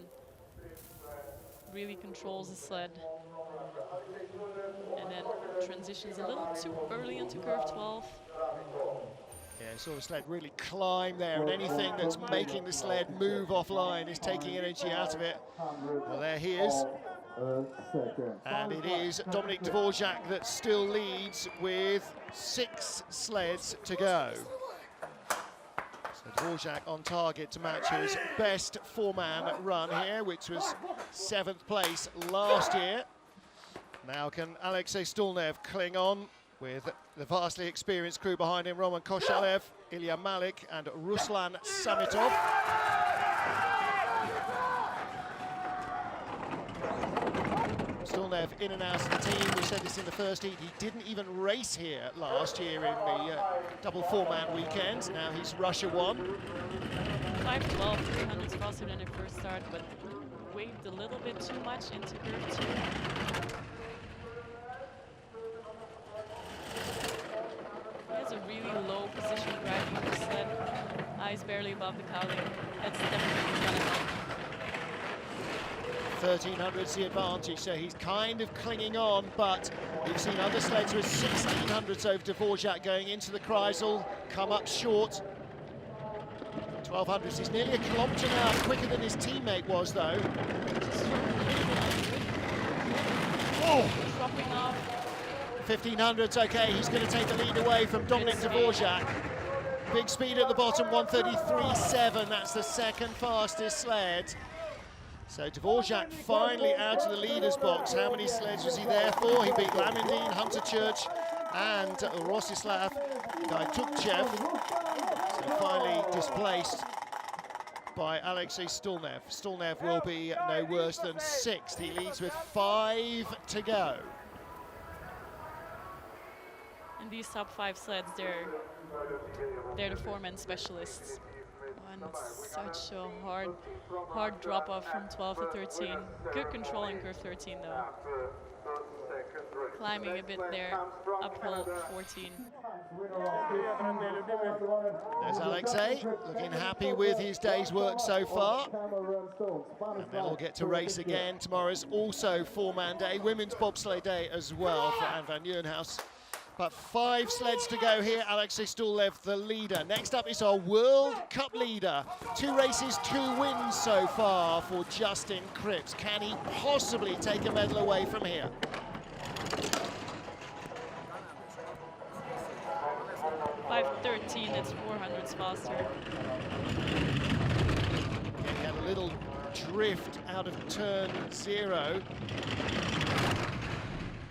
Really controls the sled. And then transitions a little too early into curve 12. Yeah, saw the sled really climb there, and anything that's making the sled move offline is taking energy out of it. Well, there he is. And it is Dominik Dvorak that still leads with 6 sleds to go. So Dvorak on target to match his best 4-man run here, which was 7th place last year. Now can Alexei Stulnev cling on with the vastly experienced crew behind him, Roman Koshalev, Ilya Malik and Ruslan Samitov. Stulnev in and out of the team. We said this in the first heat. He didn't even race here last year in the double 4-man weekend. Now he's Russia 1. 5:12, 300s faster than it first started, but waved a little bit too much into curve 2. He has a really low position driving the sled. Eyes barely above the cowling. That's definitely gonna help. 1300's the advantage, so he's kind of clinging on, but we've seen other sleds with 1600s over Dvorak going into the Kreisel, come up short. 1200s, he's nearly a kilometre now quicker than his teammate was though. Oh! Dropping off. 1500s, okay, he's going to take the lead away from Dominik Dvorak. Big speed at the bottom, 133.7, that's the 2nd fastest sled. So Dvorak finally out of the leader's box. How many sleds was he there for? He beat Lamindine, Hunter Church and Rostislav Viesturs. So finally displaced by Alexei Stulnev. Stulnev will be no worse than 6th. He leads with 5 to go. And these top 5 sleds, they're the 4-man specialists. And it's such a hard drop off from 12 to 13. Good control in curve 13 though. Climbing a bit there, uphill 14. There's Alexei, looking happy with his day's work so far. And they'll get to race again. Tomorrow's also 4-man day, women's bobsleigh day as well for Anne van Nieuwenhuis. But 5 sleds to go here. Alexei Stulev, the leader. Next up is our World Cup leader. 2 races, 2 wins so far for Justin Cripps. Can he possibly take a medal away from here? .513, that's 400s faster. He had a little drift out of turn 0.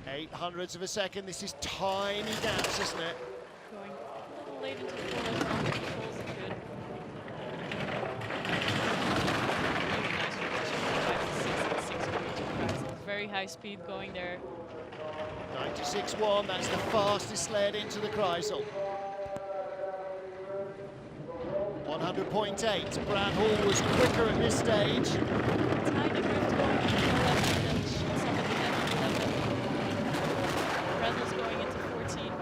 800ths of a second. This is tiny gaps, isn't it? Going a little late into the corner, the controls are good. Really nice. Very high speed going there. 96.1, that's the fastest sled into the Kreisel. 100.8, Brad Hall was quicker at this stage. Tiny drift going into the left and somebody at 11. Bradley's going into 14.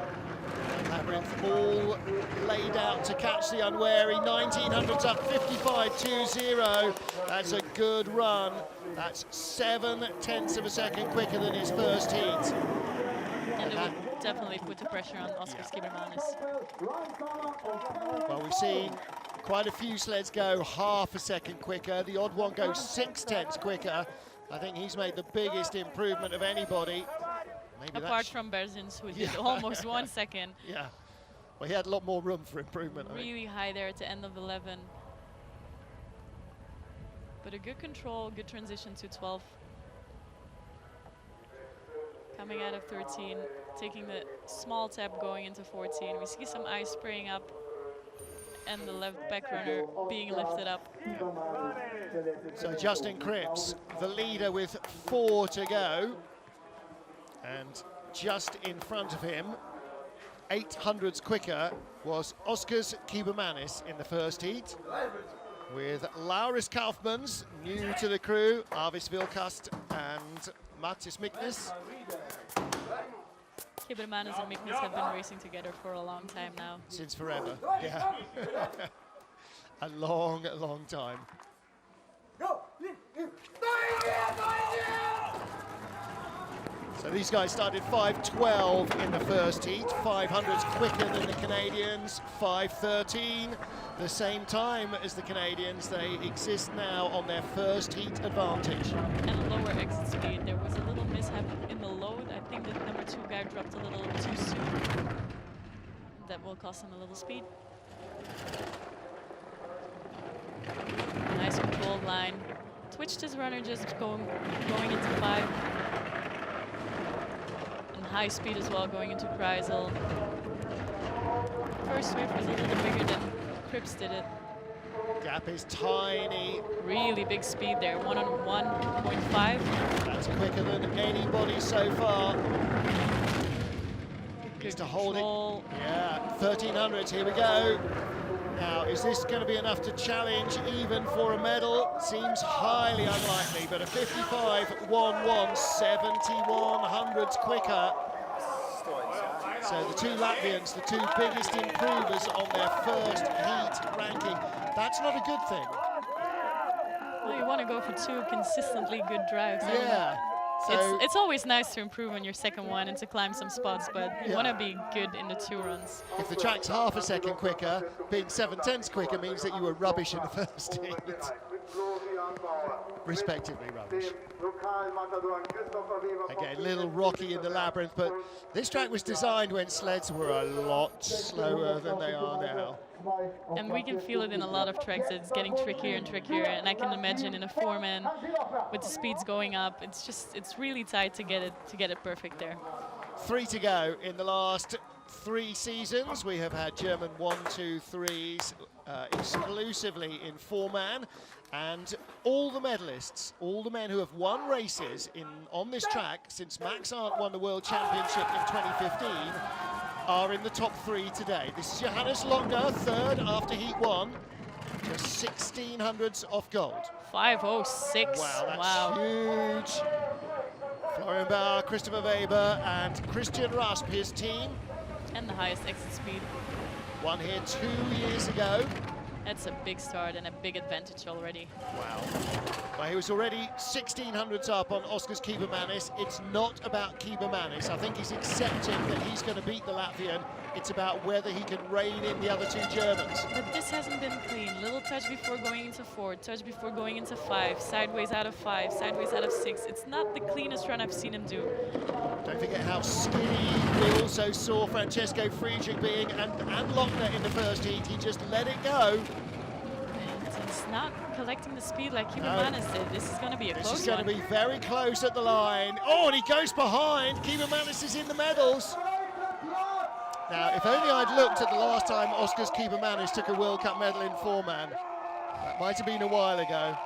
Labyrinth all laid out to catch the unwary. 1900s up, 55.20. That's a good run. That's 7/10 of a second quicker than his first heat. And it would definitely put the pressure on Oscar Skibermanis. Well, we've seen quite a few sleds go half a second quicker. The odd one goes 6/10 quicker. I think he's made the biggest improvement of anybody. Maybe apart from Berzins, who did almost 1 second. Yeah, well, he had a lot more room for improvement. Really high there at the end of 11. But a good control, good transition to 12. Coming out of 13, taking the small tap going into 14. We see some ice spraying up and the left back runner being lifted up. So Justin Cripps, the leader with 4 to go. And just in front of him, 800ths quicker, was Oskars Skibermanis in the first heat. With Lauris Kaufmans, new to the crew, Arvis Vilkast and Mattis Miknes. Skibermanis and Miknes have been racing together for a long time now. Since forever, yeah. A long, long time. So these guys started 5:12 in the first heat, 500s quicker than the Canadians, 5:13, the same time as the Canadians. They exist now on their first heat advantage. And a lower exit speed. There was a little mishap in the load. I think the number 2 guy dropped a little too soon. That will cost him a little speed. Nice controlled line. Twitched his runner just going into 5. High speed as well going into Kreisel. First swift was a little bigger than Cripps did it. Gap is tiny. Really big speed there, 1 on 1.5. That's quicker than anybody so far. Good Needs to hold control. it. Yeah, 1300s, here we go. Now, is this going to be enough to challenge even for a medal? Seems highly unlikely, but a 55.11, 7100s quicker. So the 2 Latvians, the 2 biggest improvers on their first heat ranking. That's not a good thing. Well, you want to go for 2 consistently good drives. Yeah. So It's always nice to improve on your second one and to climb some spots, but you want to be good in the 2 runs. if the track's half a second quicker, being 7/10 quicker means that you were rubbish in the first heat. Respectively rubbish. Again, a little rocky in the labyrinth, but this track was designed when sleds were a lot slower than they are now. And we can feel it in a lot of tracks that it's getting trickier and trickier, and I can imagine in a 4-man with the speeds going up, it's really tight to get it perfect there. 3 to go in the last 3 seasons. We have had German 1, 2, 3s exclusively in 4-man, and all the medalists, all the men who have won races on this track since Max Arndt won the World Championship in 2015 are in the top 3 today. This is Johannes Lochner, 3rd after heat 1, just 1600ths off gold. 5:06. Wow, that's huge. Florian Bauer, Christopher Weber, and Christian Rasp, his team. And the highest exit speed. Won here 2 years ago. That's a big start and a big advantage already. Wow. Well, he was already 1600s up on Oskars Kiebermanis. It's not about Kiebermanis. I think he's accepting that he's going to beat the Latvian. It's about whether he can rein in the other two Germans. But this hasn't been clean. Little touch before going into 4, touch before going into 5, sideways out of 5, sideways out of 6. It's not the cleanest run I've seen him do. Don't forget how skinny we also saw Francesco Friedrich being, and Lochner in the first heat. He just let it go. And it's not collecting the speed like Kiebermanis did. This is going to be a close one. This is going to be very close at the line. Oh, and he goes behind. Kiebermanis is in the medals. Now, if only I'd looked at the last time Oskars Kiebermanis took a World Cup medal in 4-man. That might have been a while ago.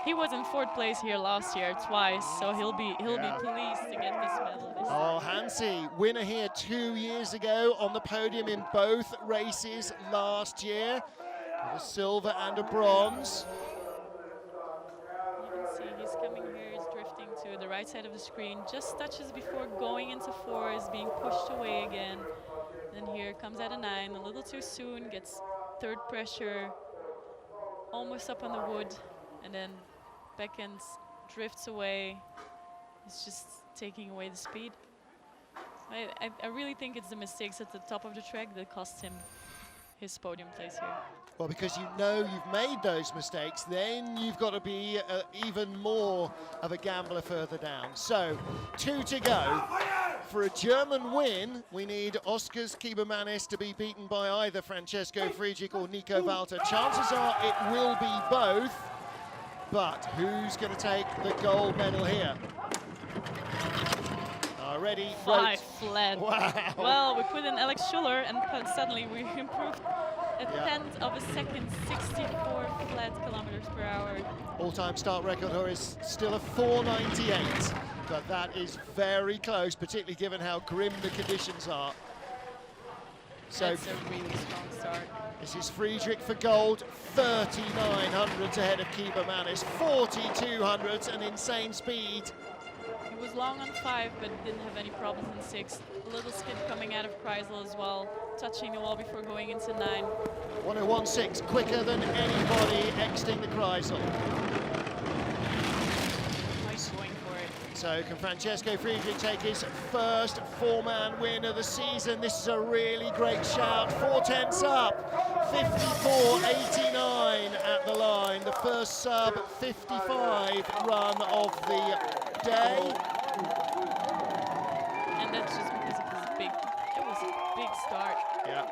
He was in 4th place here last year twice, so he'll be pleased to get this medal this Oh, Hansi, winner here 2 years ago on the podium in both races last year, with a silver and a bronze. You can see he's coming here, he's drifting to the right side of the screen, just touches before going into 4, is being pushed away again. Then here comes at a 9, a little too soon, gets 3rd pressure, almost up on the wood, and then backends, drifts away. It's just taking away the speed. I really think it's the mistakes at the top of the track that cost him his podium place here. Well, because you know you've made those mistakes, then you've got to be even more of a gambler further down. So, 2 to go. For a German win, we need Oskars Kiebermanis to be beaten by either Francesco Friedrich or Nico Walter. Chances are it will be both, but who's going to take the gold medal here? Already 5 flat. Wow. Well, we put in Alex Schuller and suddenly we improved a tenth of a second, 64 flat kilometers per hour. All-time start record here is still a 4:98, but that is very close, particularly given how grim the conditions are. So that's a really strong start. This is Friedrich for gold, 3900s ahead of Kiebermanis, 4200s, an insane speed. He was long on 5, but didn't have any problems in 6. A little skid coming out of Kreisel as well, touching the wall before going into 9. 1016, quicker than anybody exiting the Kreisel. Nice going for it. So can Francesco Friedrich take his first 4-man win of the season? This is a really great shout. 4/10 up, 54.89 at the line. The first sub 55 run of the day. And that's just because it was a big start. Yeah.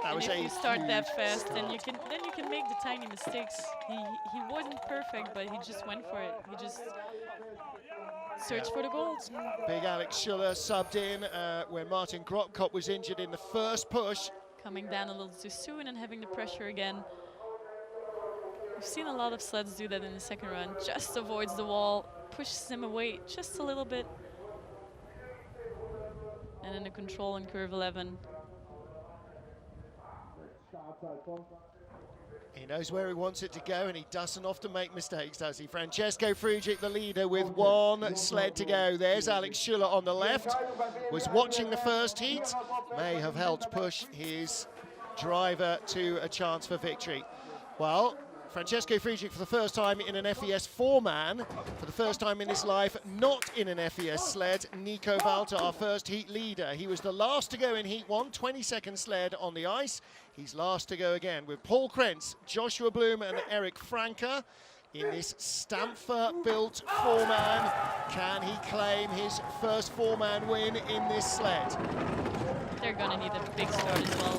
That was and if you start that fast, start. then you can make the tiny mistakes. He wasn't perfect, but he just went for it. He just searched for the gold. Big Alex Schuller subbed in when Martin Grotkopp was injured in the first push. Coming down a little too soon and having the pressure again. We've seen a lot of sleds do that in the second run. Just avoids the wall, pushes him away just a little bit. And then the control in curve 11. He knows where he wants it to go, and he doesn't often make mistakes, does he? Francesco Friedrich, the leader, with 1 sled to go. There's Alex Schuller on the left, was watching the first heat, may have helped push his driver to a chance for victory. Well, Francesco Friedrich for the first time in an FES 4-man, for the first time in his life not in an FES sled. Nico Walter, our first heat leader. He was the last to go in heat 1, 22nd sled on the ice. He's last to go again with Paul Krentz, Joshua Bloom and Eric Franke in this Stamfer-built 4-man. Can he claim his first 4-man win in this sled? They're gonna need a big start as well.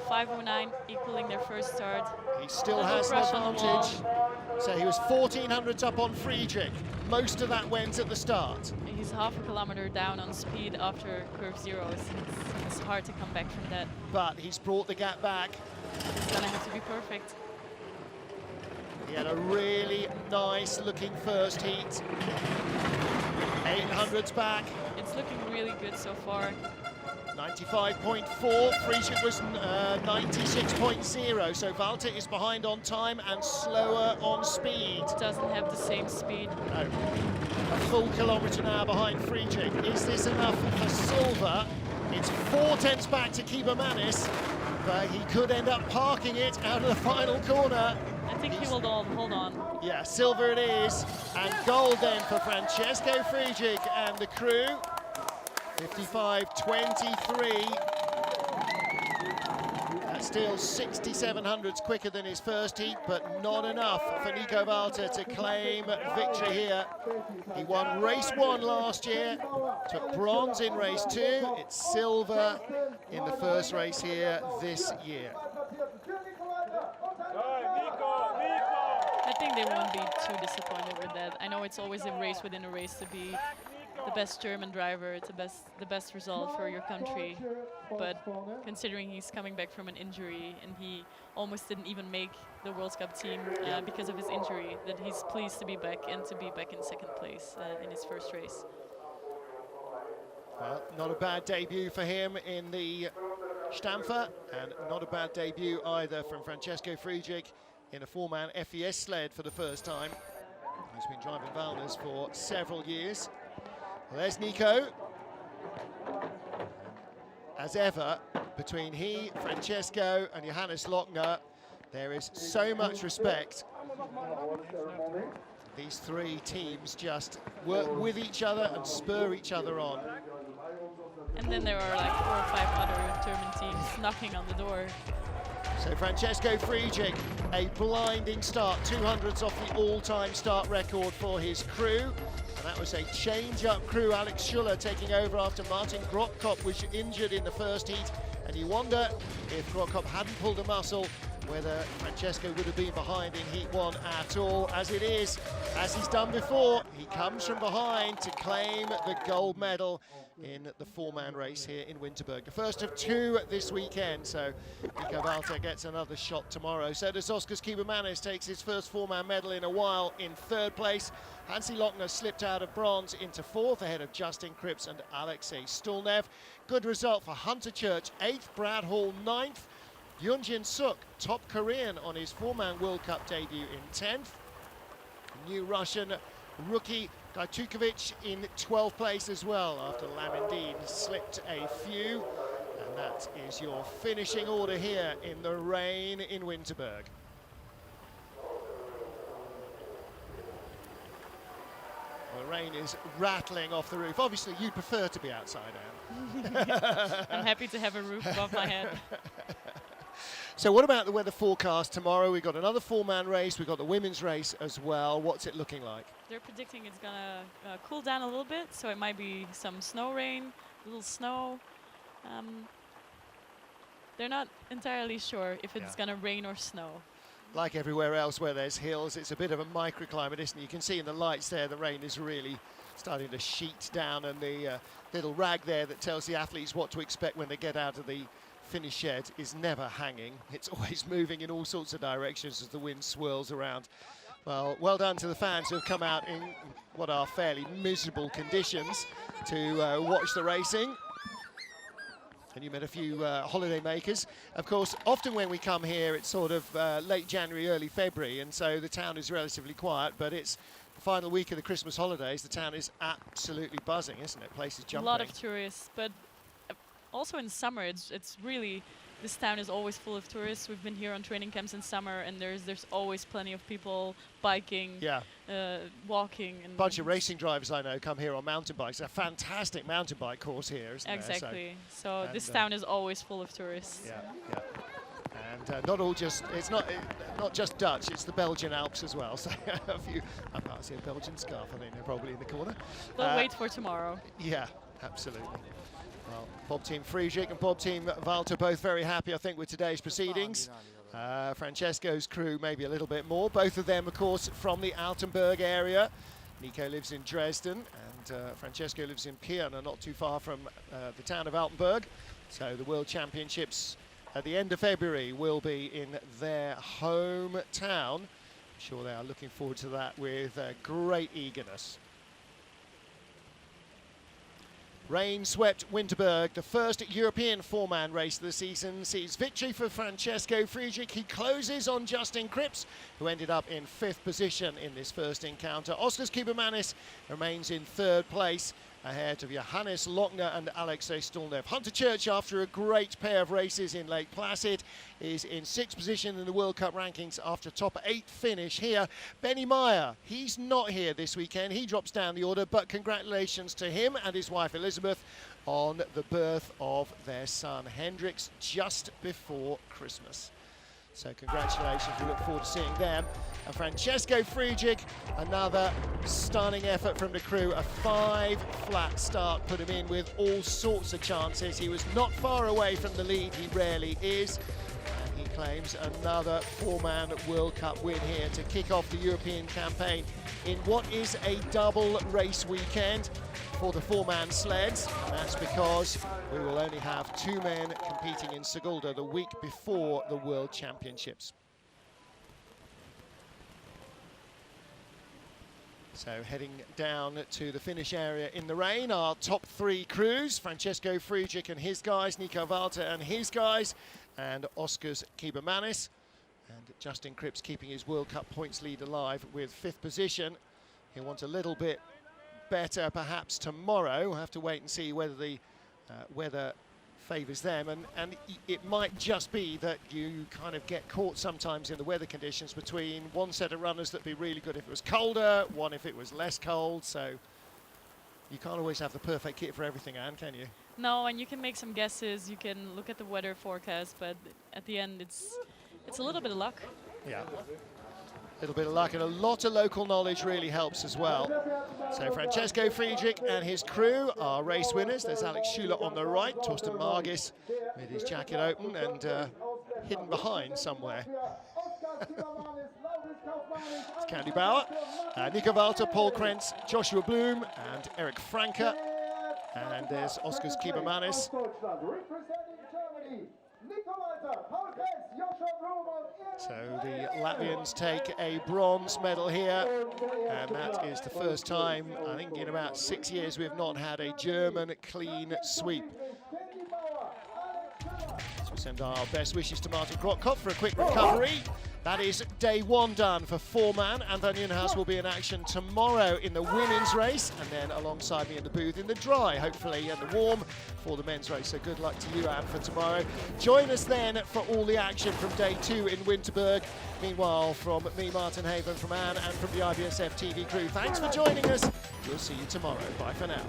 5:09 equaling their first start. He still has an advantage. So he was 1400s up on Friedrich. Most of that went at the start. He's half a kilometer down on speed after curve 0. It's hard to come back from that. But he's brought the gap back. It's gonna have to be perfect. He had a really nice looking first heat. 800s back. It's looking really good so far. 95.4, Friedrich was 96.0, so Walter is behind on time and slower on speed. Doesn't have the same speed. No. A full kilometre now behind Friedrich. Is this enough for silver? It's 4/10 back to Kiebermanis. but he could end up parking it out of the final corner. I think he will hold on. Yeah, silver it is, and gold then for Francesco Frigic and the crew. 55.23. That's still 6,700s quicker than his first heat, but not enough for Nico Walter to claim victory here. He won race 1 last year, took bronze in race 2. It's silver in the first race here this year. I think they won't be too disappointed with that. I know it's always a race within a race to be the best German driver. It's the best result for your country. But considering he's coming back from an injury and he almost didn't even make the World Cup team because of his injury, that he's pleased to be back and to be back in second place in his first race. Well, not a bad debut for him in the Stampfer, and not a bad debut either from Francesco Frigic in a 4-man FES sled for the first time. He's been driving Valners for several years. Well, there's Nico. As ever, between he, Francesco and Johannes Lochner, there is so much respect. These three teams just work with each other and spur each other on. And then there are like 4 or 5 other German teams knocking on the door. So Francesco Frigic, a blinding start, 200s off the all-time start record for his crew. And that was a change-up crew. Alex Schuller taking over after Martin Grotkopp was injured in the first heat. And you wonder if Grotkopp hadn't pulled a muscle, whether Francesco would have been behind in Heat 1 at all. As it is, as he's done before, he comes from behind to claim the gold medal in the 4-man race here in Winterberg. The first of 2 this weekend, so Nico Walter gets another shot tomorrow. So does Oskars Kibermanis, takes his first 4-man medal in a while in 3rd place. Hansi Lochner slipped out of bronze into 4th ahead of Justin Cripps and Alexei Stulnev. Good result for Hunter Church, 8th, Brad Hall 9th. Yunjin Suk, top Korean on his 4-man World Cup debut in 10th. New Russian rookie Gajtukovic in 12th place as well after Lamindine slipped a few. And that is your finishing order here in the rain in Winterberg. The rain is rattling off the roof. Obviously, you prefer to be outside, Anne. I'm happy to have a roof above my head. So what about the weather forecast tomorrow? We've got another 4-man race. We've got the women's race as well. What's it looking like? They're predicting it's going to cool down a little bit, so it might be some snow rain, a little snow. They're not entirely sure if it's going to rain or snow. Like everywhere else where there's hills, it's a bit of a microclimate, isn't it? You can see in the lights there the rain is really starting to sheet down, and the little rag there that tells the athletes what to expect when they get out of the finish shed is never hanging. It's always moving in all sorts of directions as the wind swirls around. Well done to the fans who have come out in what are fairly miserable conditions to watch the racing. And you met a few holiday makers. Of course, often when we come here, it's sort of late January, early February, and so the town is relatively quiet, but it's the final week of the Christmas holidays. The town is absolutely buzzing, isn't it? Places jumping. A lot of tourists, but also in summer, it's really, this town is always full of tourists. We've been here on training camps in summer, and there's always plenty of people biking, walking. And bunch of racing drivers I know come here on mountain bikes. A fantastic mountain bike course here, isn't exactly. So this town is always full of tourists. Yeah. And not all just, it's not just Dutch, it's the Belgian Alps as well. So a few, I can't see a Belgian scarf, I think they're probably in the corner. We'll wait for tomorrow. Yeah, absolutely. Well, Bob Team Frigic and Bob Team Walter both very happy, I think, with today's proceedings. Francesco's crew maybe a little bit more. Both of them, of course, from the Altenburg area. Nico lives in Dresden, and Francesco lives in Pirna, not too far from the town of Altenburg. So the World Championships at the end of February will be in their hometown. I'm sure they are looking forward to that with great eagerness. Rain swept Winterberg, the first European 4-man race of the season, sees victory for Francesco Frigic. He closes on Justin Cripps, who ended up in 5th position in this first encounter. Oskars Kibermanis remains in 3rd place, ahead of Johannes Lochner and Alexei Stolnev. Hunter Church, after a great pair of races in Lake Placid, is in 6th position in the World Cup rankings after a top 8 finish here. Benny Meyer, he's not here this weekend. He drops down the order, but congratulations to him and his wife Elizabeth on the birth of their son Hendrix just before Christmas. So congratulations, we look forward to seeing them. And Francesco Friedrich, another stunning effort from the crew. A 5-flat start put him in with all sorts of chances. He was not far away from the lead, he rarely is. And he claims another 4-man World Cup win here to kick off the European campaign in what is a double race weekend for the 4-man sleds. And that's because we will only have 2 men competing in Sigulda the week before the World Championships. So heading down to the finish area in the rain, our top 3 crews, Francesco Friedrich and his guys, Nico Walter and his guys, and Oskars Kibermanis. And Justin Cripps keeping his World Cup points lead alive with 5th position. He'll want a little bit better perhaps tomorrow. We'll have to wait and see whether the weather favours them, and it might just be that you kind of get caught sometimes in the weather conditions between one set of runners that'd be really good if it was colder, one if it was less cold, so you can't always have the perfect kit for everything, Anne, can you? No, and you can make some guesses, you can look at the weather forecast, but at the end it's a little bit of luck. Yeah. A little bit of luck and a lot of local knowledge really helps as well. So Francesco Friedrich and his crew are race winners. There's Alex Schuler on the right, Torsten Margis with his jacket open and hidden behind somewhere. It's Candy Bauer, Nico Walter, Paul Krentz, Joshua Bloom and Eric Franke. And there's Oskars Kibermanis. So the Latvians take a bronze medal here, and that is the first time, I think in about 6 years, we've not had a German clean sweep. So we send our best wishes to Martin Krotkopf for a quick recovery. That is day 1 done for 4-man. Anton Nieuwenhuis will be in action tomorrow in the women's race, and then alongside me in the booth in the dry, hopefully, and the warm for the men's race. So good luck to you, Anne, for tomorrow. Join us then for all the action from day 2 in Winterberg. Meanwhile, from me, Martin Haven, from Anne, and from the IBSF TV crew, thanks for joining us. We'll see you tomorrow. Bye for now.